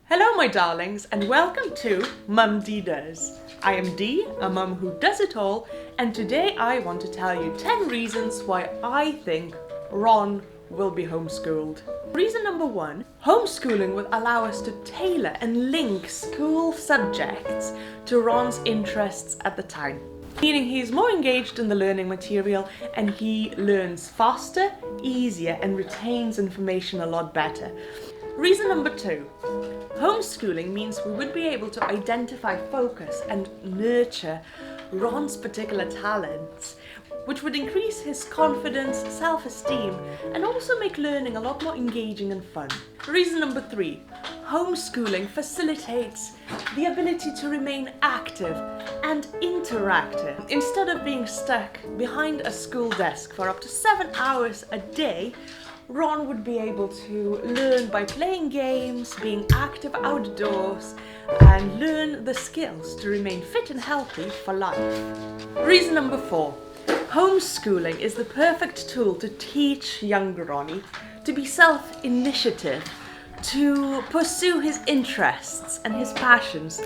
Hello my darlings and welcome to Mum D Does. I am Dee, a mum who does it all, and today I want to tell you 10 reasons why I think Ron will be homeschooled. Reason number 1, homeschooling will allow us to tailor and link school subjects to Ron's interests at the time. Meaning he's more engaged in the learning material and he learns faster, easier and retains information a lot better. Reason number 2, homeschooling means we would be able to identify, focus and nurture Ron's particular talents, which would increase his confidence, self-esteem and also make learning a lot more engaging and fun. Reason number 3, homeschooling facilitates the ability to remain active and interactive. Instead of being stuck behind a school desk for up to 7 hours a day, Ron would be able to learn by playing games, being active outdoors, and learn the skills to remain fit and healthy for life. Reason number 4, homeschooling is the perfect tool to teach younger Ronnie to be self-initiative, to pursue his interests and his passions,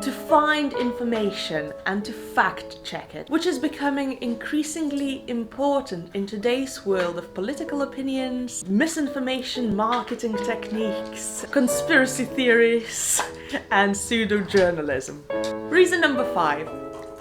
to find information and to fact check it, which is becoming increasingly important in today's world of political opinions, misinformation, marketing techniques, conspiracy theories and pseudo-journalism. Reason number 5,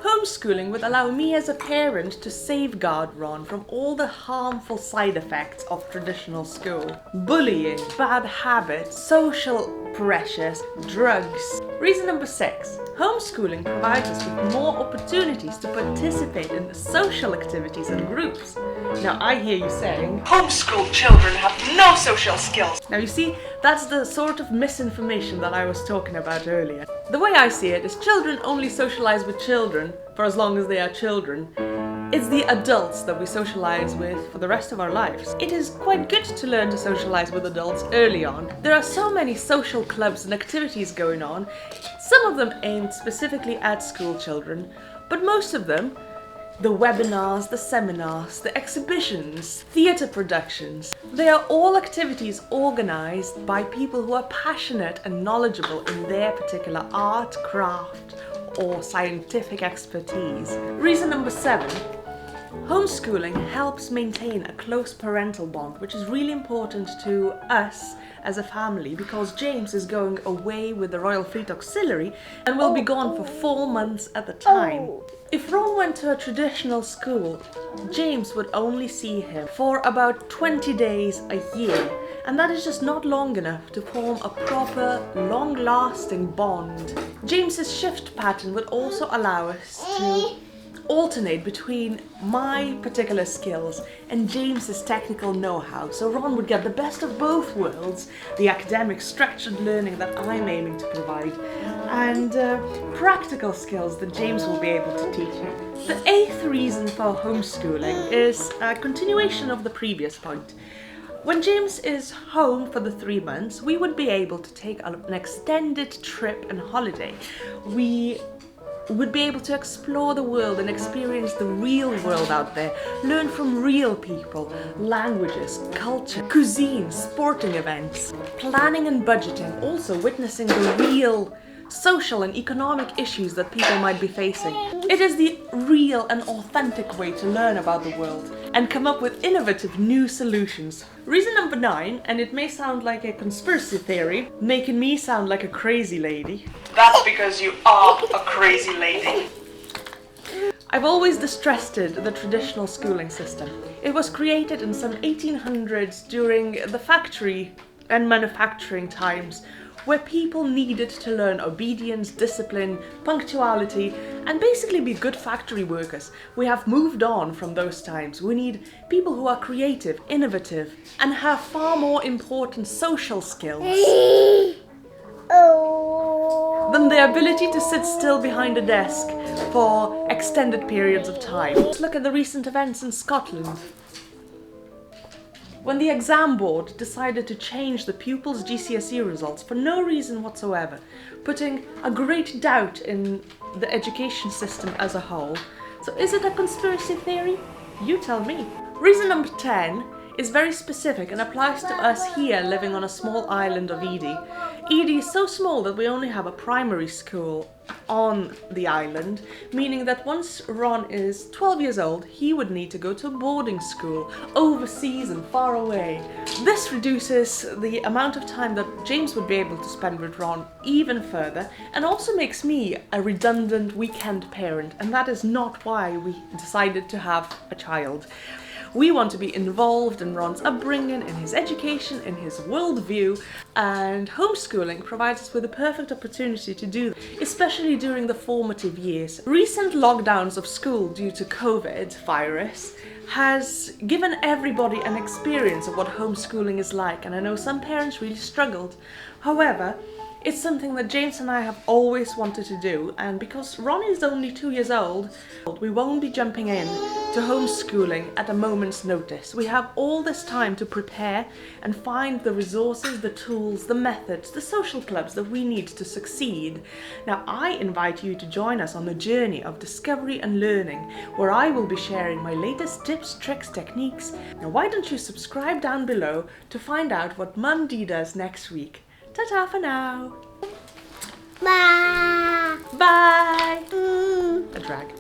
homeschooling would allow me as a parent to safeguard Ron from all the harmful side effects of traditional school. Bullying, bad habits, social pressures, drugs. Reason number 6, homeschooling provides us with more opportunities to participate in social activities and groups. Now I hear you saying, homeschooled children have no social skills. Now you see, that's the sort of misinformation that I was talking about earlier. The way I see it is children only socialize with children for as long as they are children. It's the adults that we socialize with for the rest of our lives. It is quite good to learn to socialize with adults early on. There are so many social clubs and activities going on, some of them aimed specifically at school children, but most of them, the webinars, the seminars, the exhibitions, theatre productions, they are all activities organised by people who are passionate and knowledgeable in their particular art, craft or scientific expertise. Reason number 7, homeschooling helps maintain a close parental bond, which is really important to us as a family because James is going away with the Royal Fleet Auxiliary and will be gone for 4 months at the time. If Ron went to a traditional school, James would only see him for about 20 days a year, and that is just not long enough to form a proper, long-lasting bond. James's shift pattern would also allow us to alternate between my particular skills and James's technical know-how, so Ron would get the best of both worlds, the academic structured learning that I'm aiming to provide and practical skills that James will be able to teach him. The 8th reason for homeschooling is a continuation of the previous point. When James is home for the 3 months, we would be able to take an extended trip and holiday. We would be able to explore the world and experience the real world out there, learn from real people, languages, culture, cuisine, sporting events, planning and budgeting, also witnessing the real social and economic issues that people might be facing. It is the real and authentic way to learn about the world and come up with innovative new solutions. Reason number 9, and it may sound like a conspiracy theory, making me sound like a crazy lady. That's because you are a crazy lady. I've always distrusted the traditional schooling system. It was created in some 1800s during the factory and manufacturing times, where people needed to learn obedience, discipline, punctuality, and basically be good factory workers. We have moved on from those times. We need people who are creative, innovative, and have far more important social skills than the ability to sit still behind a desk for extended periods of time. Let's look at the recent events in Scotland. When the exam board decided to change the pupils' GCSE results for no reason whatsoever, putting a great doubt in the education system as a whole. So is it a conspiracy theory? You tell me. Reason number 10 is very specific and applies to us here living on a small island of Edie. Edie is so small that we only have a primary school on the island, meaning that once Ron is 12 years old, he would need to go to a boarding school overseas and far away. This reduces the amount of time that James would be able to spend with Ron even further, and also makes me a redundant weekend parent, and that is not why we decided to have a child. We want to be involved in Ron's upbringing, in his education, in his worldview, and homeschooling provides us with a perfect opportunity to do that, especially during the formative years. Recent lockdowns of school due to COVID virus has given everybody an experience of what homeschooling is like, and I know some parents really struggled. However, it's something that James and I have always wanted to do, and because Ron is only 2 years old, we won't be jumping in to homeschooling at a moment's notice. We have all this time to prepare and find the resources, the tools, the methods, the social clubs that we need to succeed. Now, I invite you to join us on the journey of discovery and learning, where I will be sharing my latest tips, tricks, techniques. Now, why don't you subscribe down below to find out what Mum D does next week. Ta-ta for now. Bye. Bye. A drag.